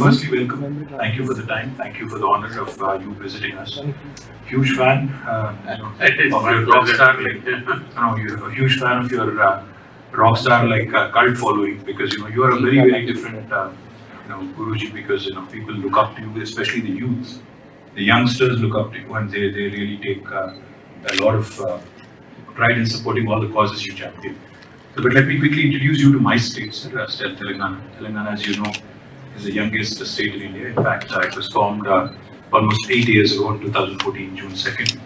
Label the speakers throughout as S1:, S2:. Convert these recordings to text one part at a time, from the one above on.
S1: firstly, welcome. Thank you for the time. Thank you for the honor of you visiting us. Huge fan of your rock star, you're a huge fan of your rock star cult following, because you are a very different Guruji, because people look up to you, especially the youth. The youngsters look up to you, and they really take a lot of pride in supporting all the causes you champion. So, but let me quickly introduce you to my state, sir, Telangana. Telangana, as you know, is the youngest state in India. In fact, it was formed almost 8 years ago in 2014, June 2nd.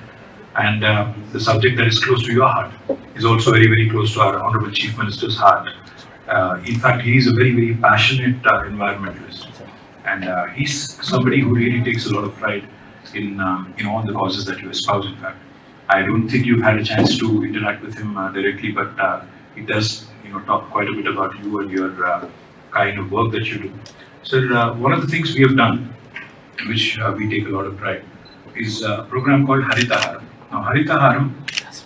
S1: And the subject that is close to your heart is also very close to our Honorable Chief Minister's heart. In fact, he is a very passionate environmentalist. And he's somebody who really takes a lot of pride in all the causes that you espouse, in fact. I don't think you've had a chance to interact with him directly, but he does talk quite a bit about you and your kind of work that you do. So one of the things we have done, which we take a lot of pride, is a program called Haritaharam. Now, Haritaharam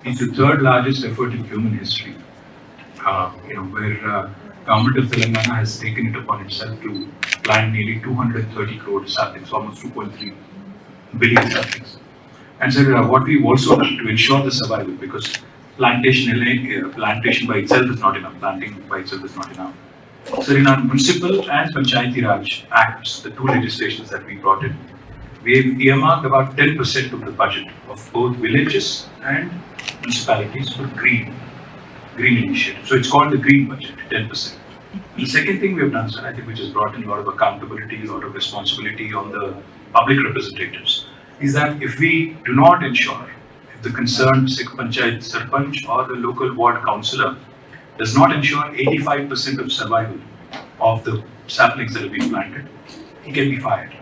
S1: is the third largest effort in human history, where government of Telangana has taken it upon itself to plant nearly 230 crore saplings, almost 2.3 billion saplings. And so what we've also done to ensure the survival, because plantation by itself is not enough, planting by itself is not enough. So in our municipal and Panchayati Raj Acts, the two legislations that we brought in, we've earmarked about 10% of the budget of both villages and municipalities for green initiative. So it's called the green budget, 10%. The second thing we have done, sir, I think, which has brought in a lot of accountability, a lot of responsibility on the public representatives, is that if we do not ensure, if the concerned Sikh Panchayat Sarpanch or the local ward councillor does not ensure 85% of survival of the saplings that have been planted, he can be fired.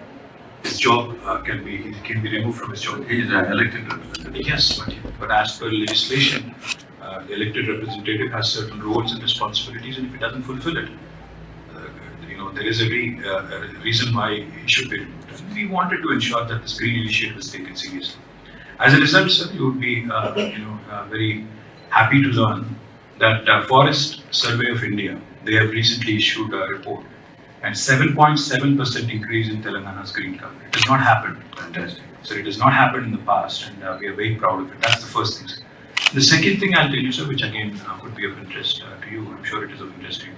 S1: His job can be removed from his job.
S2: He is an elected representative.
S1: Yes, but as per legislation, the elected representative has certain roles and responsibilities, and if he doesn't fulfill it, there is every reason why he should be removed. We wanted to ensure that this green initiative is taken seriously. As a result, sir, you would be very happy to learn that Forest Survey of India, they have recently issued a report, and 7.7% increase in Telangana's green cover. It has not happened.
S2: Fantastic.
S1: So it has not happened in the past, and we are very proud of it. That's the first thing, sir. The second thing I'll tell you, sir, which again could be of interest to you, I'm sure it is of interest to you.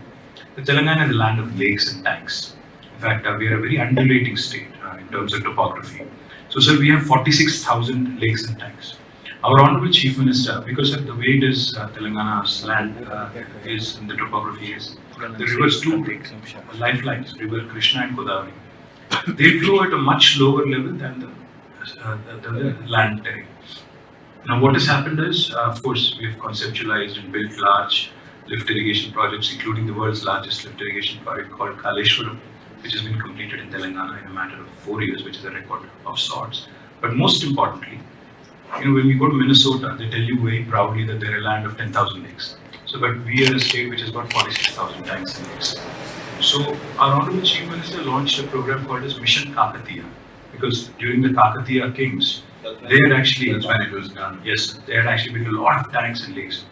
S1: The Telangana is a land of lakes and tanks. In fact, we are a very undulating state in terms of topography. So, sir, we have 46,000 lakes and tanks. Our Honorable Chief Minister, because of the way it is, Telangana's land is in the topography is, the rivers two lifelines, River Krishna and Godavari. They flow at a much lower level than the land terrain. Now, what has happened is, of course, we have conceptualized and built large lift irrigation projects, including the world's largest lift irrigation project called Kaleshwaram, which has been completed in Telangana in a matter of 4 years, which is a record of sorts. But most importantly, when we go to Minnesota, they tell you very proudly that they're a land of 10,000 lakes. So, but we are a state which has got 46,000 tanks and lakes. So, our Honorable Chief Minister launched a program called as Mission Kakatiya, because during the Kakatiya kings, they had actually,
S2: that's when it was done.
S1: Yes, they had actually built a lot of tanks and lakes.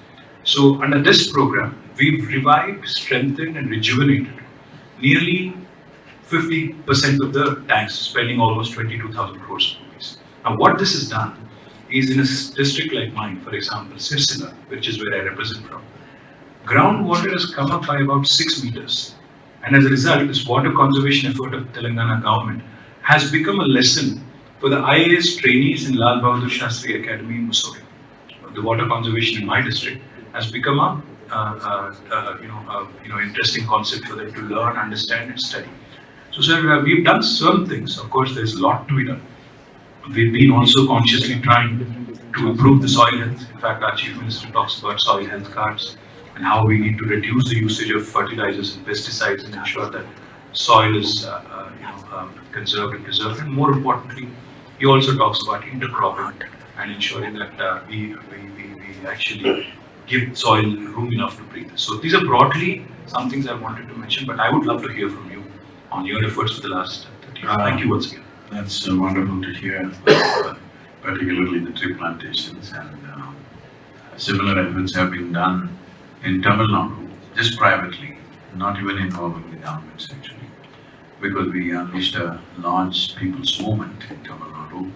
S1: So, under this program, we've revived, strengthened, and rejuvenated nearly 50% of the tanks, spending almost 22,000 crores rupees. Now, what this has done is, in a district like mine, for example, Sirsila, which is where I represent from, groundwater has come up by about 6 meters. And as a result, this water conservation effort of Telangana government has become a lesson for the IAS trainees in Lal Bahadur Shastri Academy in Mussoorie. The water conservation in my district has become a interesting concept for them to learn, understand, and study. So, sir, we've done some things. Of course, there's a lot to be done. We've been also consciously trying to improve the soil health. In fact, our Chief Minister talks about soil health cards and how we need to reduce the usage of fertilizers and pesticides and ensure that soil is conserved and preserved. And more importantly, he also talks about intercropping and ensuring that we actually give soil room enough to breathe. So these are broadly some things I wanted to mention, but I would love to hear from you on your efforts for the last 30 years. Thank you once again.
S2: That's wonderful to hear, particularly the tree plantations, and similar efforts have been done in Tamil Nadu, just privately, not even involving the governments actually. because we unleashed a large people's movement in Tamil Nadu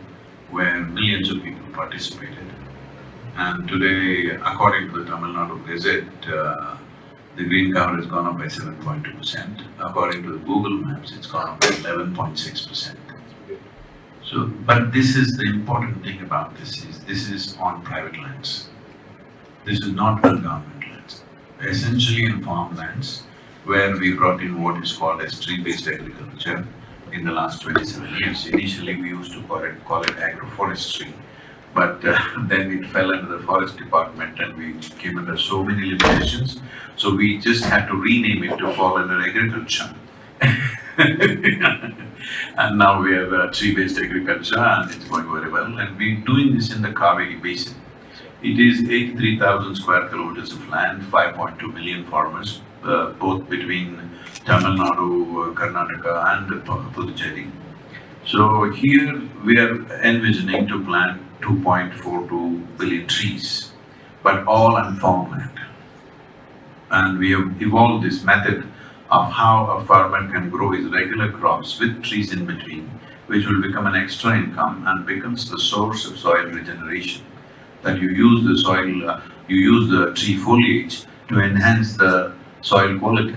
S2: where millions of people participated. And today, according to the Tamil Nadu Gazette, the green cover has gone up by 7.2%. According to the Google Maps, it's gone up by 11.6%. So, but this is the important thing about this is on private lands. This is not on government lands. Essentially in farmlands, where we brought in what is called as tree-based agriculture in the last 27 years. Initially, we used to call it agroforestry, but then it fell under the forest department and we came under so many limitations. So we just had to rename it to fall under agriculture. And now we have tree-based agriculture and it's going very well. And we're doing this in the Kaveri Basin. It is 83,000 square kilometers of land, 5.2 million farmers, both between Tamil Nadu, Karnataka and Puducherry. So here we are envisioning to plant 2.42 billion trees, but all on farmland. And we have evolved this method of how a farmer can grow his regular crops with trees in between, which will become an extra income and becomes the source of soil regeneration. That you use the soil, you use the tree foliage to enhance the soil quality.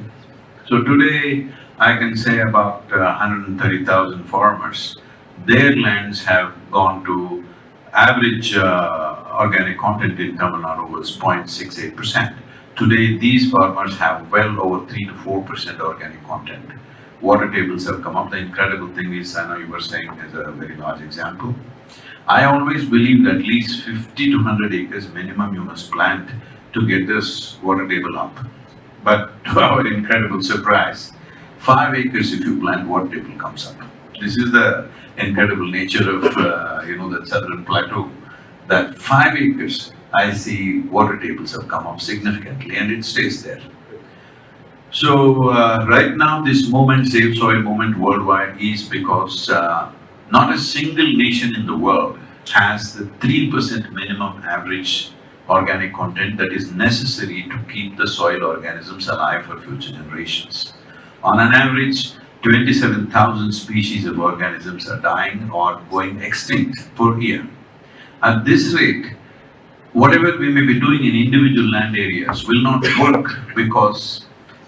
S2: So today, I can say about 130,000 farmers, their lands have gone to average organic content in Tamil Nadu was 0.68%. Today, these farmers have well over 3 to 4% organic content. Water tables have come up. The incredible thing is, I know you were saying as a very large example. I always believed at least 50 to 100 acres minimum you must plant to get this water table up. But to our incredible surprise, 5 acres if you plant, water table comes up. This is the incredible nature of the southern plateau. That 5 acres, I see water tables have come up significantly and it stays there. So right now this movement, Save Soil movement worldwide, is because not a single nation in the world has the 3% minimum average organic content that is necessary to keep the soil organisms alive for future generations. On an average, 27,000 species of organisms are dying or going extinct per year. At this rate, whatever we may be doing in individual land areas will not work because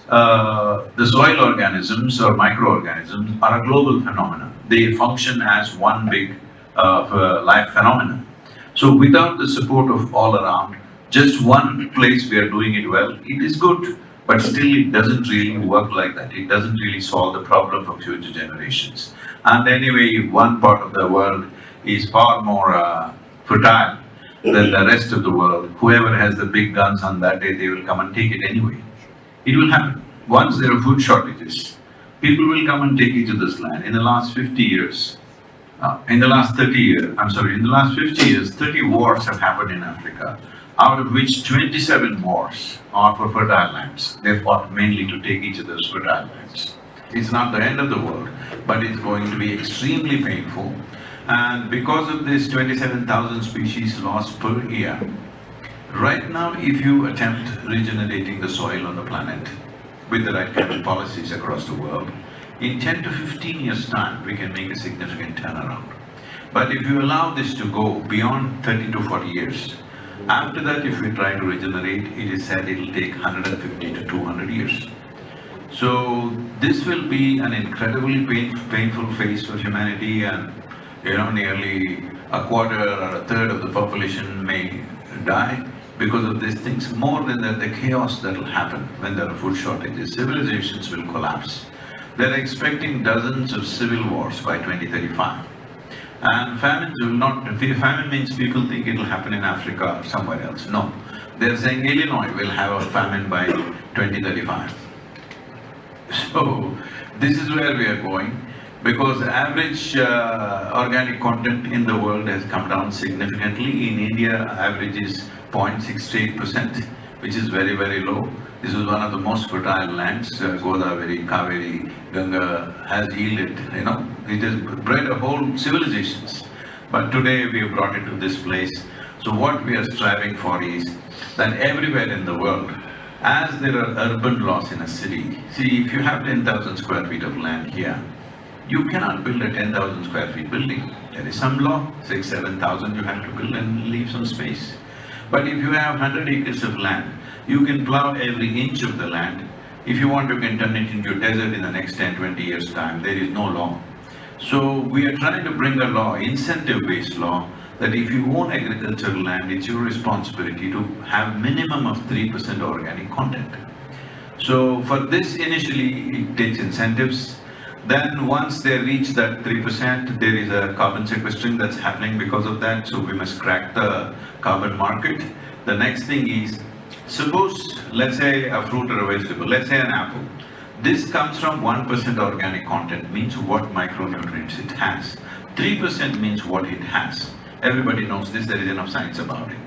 S2: the soil organisms or microorganisms are a global phenomenon. They function as one big life phenomenon. So without the support of all around, just one place we are doing it well, it is good, but still it doesn't really work like that. It doesn't really solve the problem for future generations. And anyway, one part of the world is far more fertile than the rest of the world. Whoever has the big guns on that day, they will come and take it anyway. It will happen. Once there are food shortages, people will come and take each other's land. In the last 50 years, in the last 50 years, 30 wars have happened in Africa, out of which 27 wars are for fertile lands. They fought mainly to take each other's fertile lands. It's not the end of the world, but it's going to be extremely painful. And because of this 27,000 species lost per year, right now if you attempt regenerating the soil on the planet with the right kind of policies across the world, in 10 to 15 years' time, we can make a significant turnaround. But if you allow this to go beyond 30 to 40 years, after that, if we try to regenerate, it is said it will take 150 to 200 years. So this will be an incredibly painful phase for humanity, and nearly a quarter or a third of the population may die because of these things. More than that, the chaos that will happen when there are food shortages, civilizations will collapse. They're expecting dozens of civil wars by 2035. And famines will not, famine means people think it will happen in Africa or somewhere else. No, they're saying Illinois will have a famine by 2035. So, this is where we are going, because the average organic content in the world has come down significantly. In India, average is 0.68%, which is very, very low. This is one of the most fertile lands. Godavari, Kaveri, Ganga has yielded, it has bred a whole civilizations. But today we have brought it to this place. So what we are striving for is that everywhere in the world, as there are urban laws in a city, see, if you have 10,000 square feet of land here, You cannot build a 10,000 square feet building. There is some law, 7,000 you have to build and leave some space. But if you have 100 acres of land, you can plow every inch of the land. If you want, you can turn it into a desert in the next 10, 20 years' time. There is no law. So we are trying to bring a law, incentive-based law, that if you own agricultural land, it's your responsibility to have minimum of 3% organic content. So for this, initially, it takes incentives. Then once they reach that 3%, there is a carbon sequestration that's happening because of that, so we must crack the carbon market. The next thing is, suppose, let's say a fruit or a vegetable, let's say an apple. This comes from 1% organic content, means what micronutrients it has. 3% means what it has. Everybody knows this, there is enough science about it.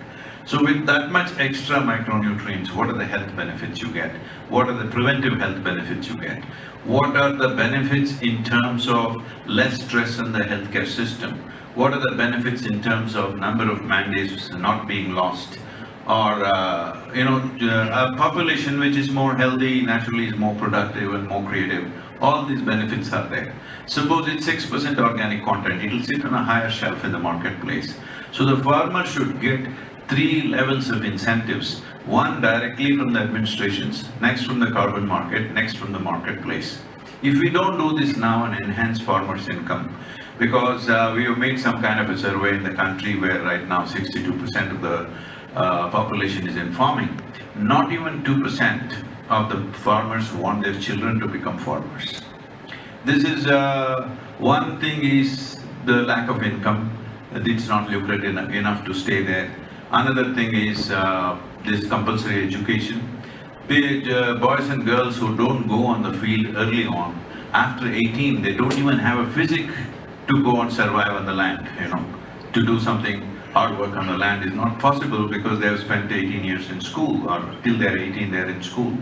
S2: So with that much extra micronutrients, what are the health benefits you get? What are the preventive health benefits you get? What are the benefits in terms of less stress on the healthcare system? What are the benefits in terms of number of man-days not being lost? Or, a population which is more healthy, naturally is more productive and more creative. All these benefits are there. Suppose it's 6% organic content, it will sit on a higher shelf in the marketplace. So the farmer should get 3 levels of incentives. One directly from the administrations, next from the carbon market, next from the marketplace. If we don't do this now and enhance farmers' income, because we have made some kind of a survey in the country where right now 62% of the population is in farming. Not even 2% of the farmers want their children to become farmers. This is one thing is the lack of income. It's not lucrative enough to stay there. Another thing is this compulsory education. Boys and girls who don't go on the field early on, after 18, they don't even have a physique to go and survive on the land, to do something hard work on the land is not possible because they have spent 18 years in school, or till they're 18, they're in school.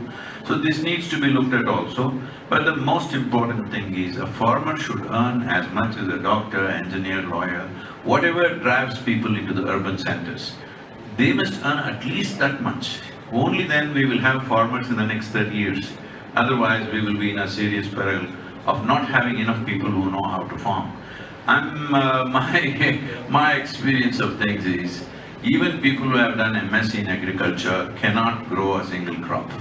S2: So this needs to be looked at also. But the most important thing is a farmer should earn as much as a doctor, engineer, lawyer, whatever drives people into the urban centers. They must earn at least that much. Only then we will have farmers in the next 30 years. Otherwise, we will be in a serious peril of not having enough people who know how to farm. My experience of things is, even people who have done MSc in agriculture cannot grow a single crop.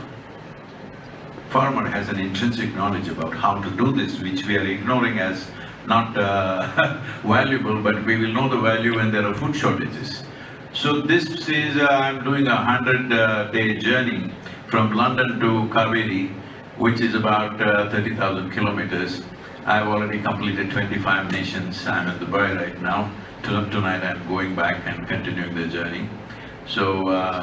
S2: Farmer has an intrinsic knowledge about how to do this, which we are ignoring as not valuable, but we will know the value when there are food shortages. So this is, I'm doing a 100-day journey from London to Kaveri, which is about 30,000 kilometers. I've already completed 25 nations. I'm in Dubai right now. Tonight I'm going back and continuing the journey. So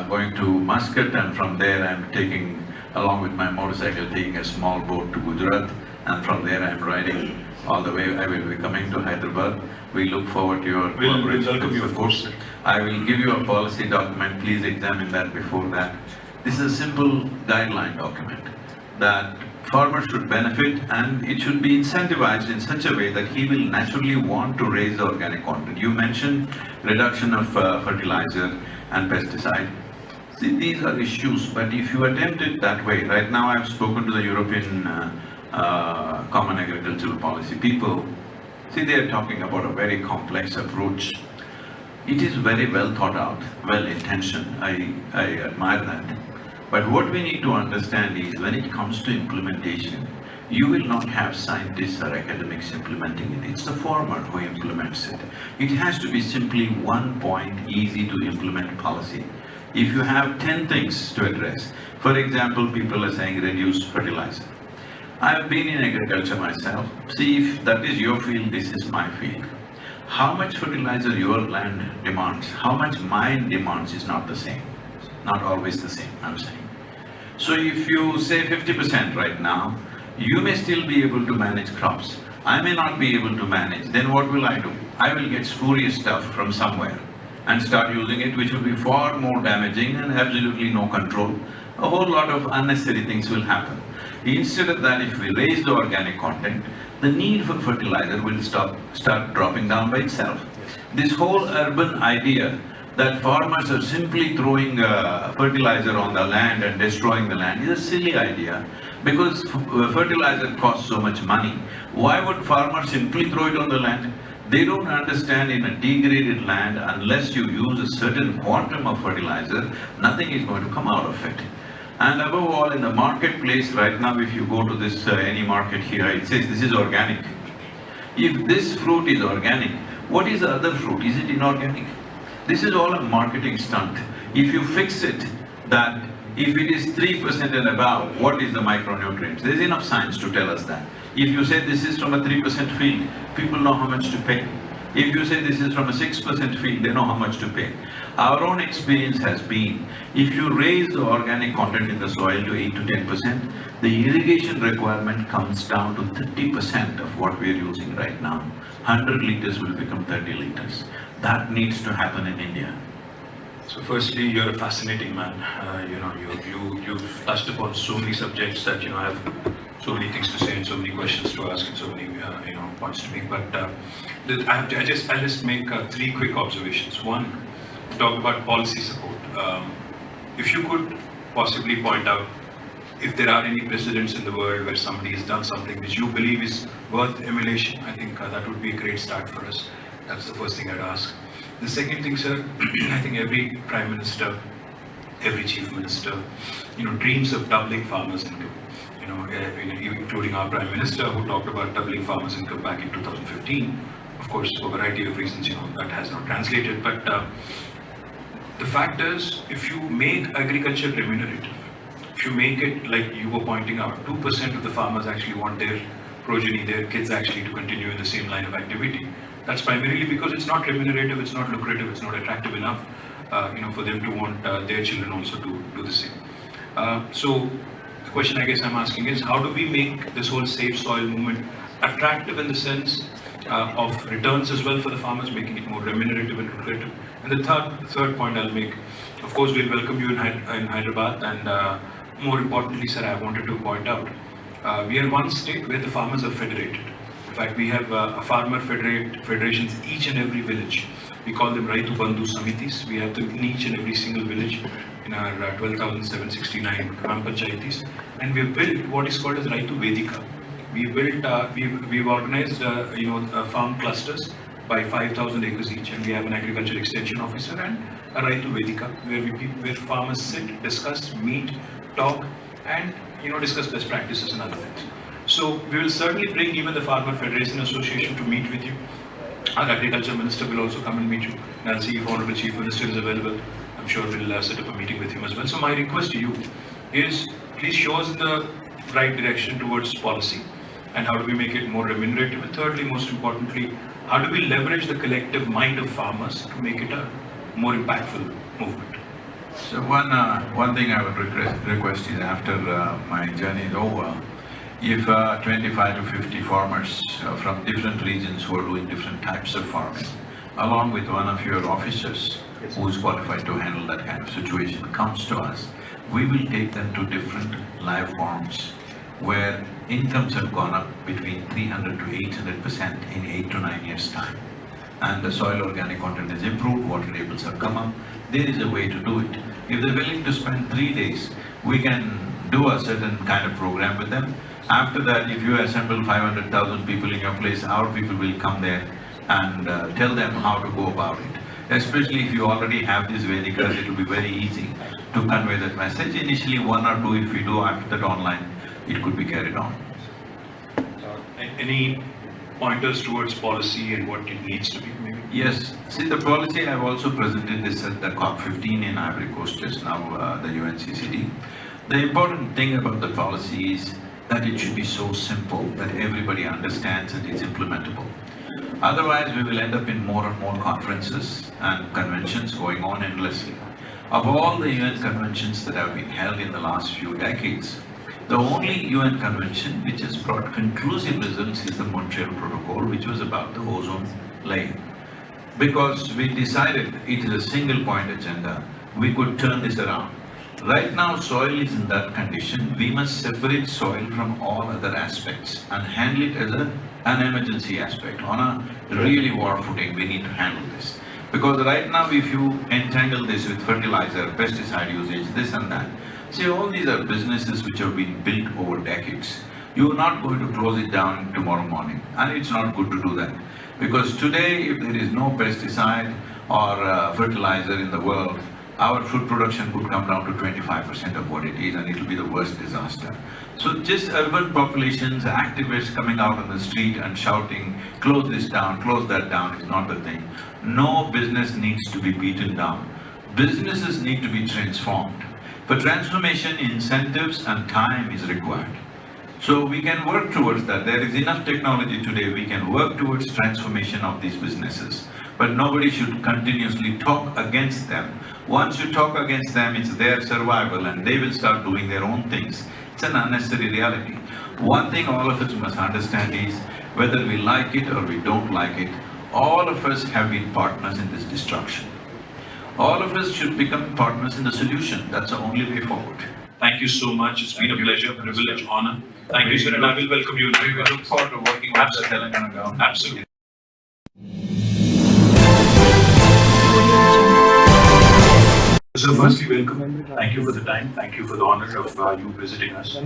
S2: going to Muscat, and from there I'm taking, along with my motorcycle, taking a small boat to Gujarat, and from there I'm riding all the way. I will be coming to Hyderabad. We look forward to your
S1: We'll welcome you, of course.
S2: I will give you a policy document. Please examine that before that. This is a simple guideline document that farmers should benefit, and it should be incentivized in such a way that he will naturally want to raise the organic content. You mentioned reduction of fertilizer and pesticide. See, these are issues, but if you attempt it that way, right now I've spoken to the European Common Agricultural Policy people. See, they are talking about a very complex approach. It is very well thought out, well intentioned. I admire that. But what we need to understand is, when it comes to implementation, you will not have scientists or academics implementing it. It's the farmer who implements it. It has to be simply one point, easy to implement policy. If you have 10 things to address, for example, people are saying reduce fertilizer. I've been in agriculture myself. See, if that is your field, this is my field. How much fertilizer your land demands, how much mine demands is not the same. Not always the same, I'm saying. So if you say 50% right now, you may still be able to manage crops. I may not be able to manage. Then what will I do? I will get spurious stuff from somewhere and start using it, which will be far more damaging and absolutely no control. A whole lot of unnecessary things will happen. Instead of that, if we raise the organic content, the need for fertilizer will start dropping down by itself. This whole urban idea that farmers are simply throwing fertilizer on the land and destroying the land is a silly idea, because fertilizer costs so much money. Why would farmers simply throw it on the land? They don't understand, in a degraded land, unless you use a certain quantum of fertilizer, nothing is going to come out of it. And above all, in the marketplace right now, if you go to this any market here, it says this is organic. If this fruit is organic, what is the other fruit? Is it inorganic? This is all a marketing stunt. If you fix it that if it is 3% and above, what is the micronutrients? There's enough science to tell us that. If you say this is from a 3% field, people know how much to pay. If you say this is from a 6% field, they know how much to pay. Our own experience has been, if you raise the organic content in the soil to 8 to 10%, the irrigation requirement comes down to 30% of what we are using right now. 100 liters will become 30 liters. That needs to happen in India.
S1: So firstly, you're a fascinating man. You've touched upon so many subjects that, I have so many things to say and so many questions to ask and so many, points to make. But I'll just make 3 quick observations. One, talk about policy support. If you could possibly point out if there are any precedents in the world where somebody has done something which you believe is worth emulation, I think that would be a great start for us. That's the first thing I'd ask. The second thing, sir, I think every Prime Minister, every Chief Minister, dreams of doubling farmers' income. Including our Prime Minister, who talked about doubling farmers' income back in 2015. Of course, for a variety of reasons, that has not translated. But the fact is, if you make agriculture remunerative, if you make it like you were pointing out, 2% of the farmers actually want their progeny, their kids actually to continue in the same line of activity. That's primarily because it's not remunerative, it's not lucrative, it's not attractive enough, for them to want their children also to do the same. So the question I guess I'm asking is, how do we make this whole Save Soil movement attractive in the sense of returns as well for the farmers, making it more remunerative and lucrative? And the third point I'll make, of course, we'll welcome you in Hyderabad, and more importantly, sir, I wanted to point out, we are one state where the farmers are federated. In fact, we have farmer federations each and every village. We call them Raitu Bandhu Samitis. We have them in each and every single village in our 12,769 Gram Panchayatis. And we've built what is called as Raitu Vedika. We've organized farm clusters by 5,000 acres each, and we have an agriculture extension officer and a Raitu Vedika where farmers sit, discuss, meet, talk, and discuss best practices and other things. So we will certainly bring even the Farmer Federation Association to meet with you. Our Agriculture Minister will also come and meet you. And I'll see if Honorable Chief Minister is available. I'm sure we'll set up a meeting with him as well. So my request to you is, please show us the right direction towards policy and how do we make it more remunerative. And thirdly, most importantly, how do we leverage the collective mind of farmers to make it a more impactful movement?
S2: So one thing I would request is, after my journey is over, if 25 to 50 farmers from different regions who are doing different types of farming, along with one of your officers who is qualified to handle that kind of situation, comes to us, we will take them to different live farms where incomes have gone up between 300 to 800% in 8 to 9 years' time. And the soil organic content is improved, water tables have come up. There is a way to do it. If they're willing to spend 3 days, we can do a certain kind of program with them. After that, if you assemble 500,000 people in your place, our people will come there and tell them how to go about it. Especially if you already have these Vedikas, it will be very easy to convey that message. Initially, 1 or 2 if we do, after that online, it could be carried on.
S1: Any pointers towards policy and what it needs to be, maybe?
S2: Yes. See, the policy, I've also presented this at the COP15 in Ivory Coast just now, the UNCCD. The important thing about the policy is that it should be so simple that everybody understands and is implementable. Otherwise, we will end up in more and more conferences and conventions going on endlessly. Of all the UN conventions that have been held in the last few decades, the only UN convention which has brought conclusive results is the Montreal Protocol, which was about the ozone layer. Because we decided it is a single point agenda, we could turn this around. Right now, soil is in that condition. We must separate soil from all other aspects and handle it as an emergency aspect. On a really war footing, we need to handle this. Because right now, if you entangle this with fertilizer, pesticide usage, this and that, see, all these are businesses which have been built over decades. You're not going to close it down tomorrow morning, and it's not good to do that. Because today, if there is no pesticide or fertilizer in the world, our food production could come down to 25% of what it is, and it will be the worst disaster. So just urban populations, activists coming out on the street and shouting, close this down, close that down, is not the thing. No business needs to be beaten down. Businesses need to be transformed. For transformation, incentives and time is required. So we can work towards that. There is enough technology today, we can work towards transformation of these businesses. But nobody should continuously talk against them. Once you talk against them, it's their survival and they will start doing their own things. It's an unnecessary reality. One thing all of us must understand is, whether we like it or we don't like it, all of us have been partners in this destruction. All of us should become partners in the solution. That's the only way forward.
S1: Thank you so much. It's been a pleasure, privilege, honor. Thank you, sir, and I will welcome you.
S2: We look forward to working with the Telangana government.
S1: Absolutely. So firstly, welcome. Thank you for the time. Thank you for the honor of you visiting us.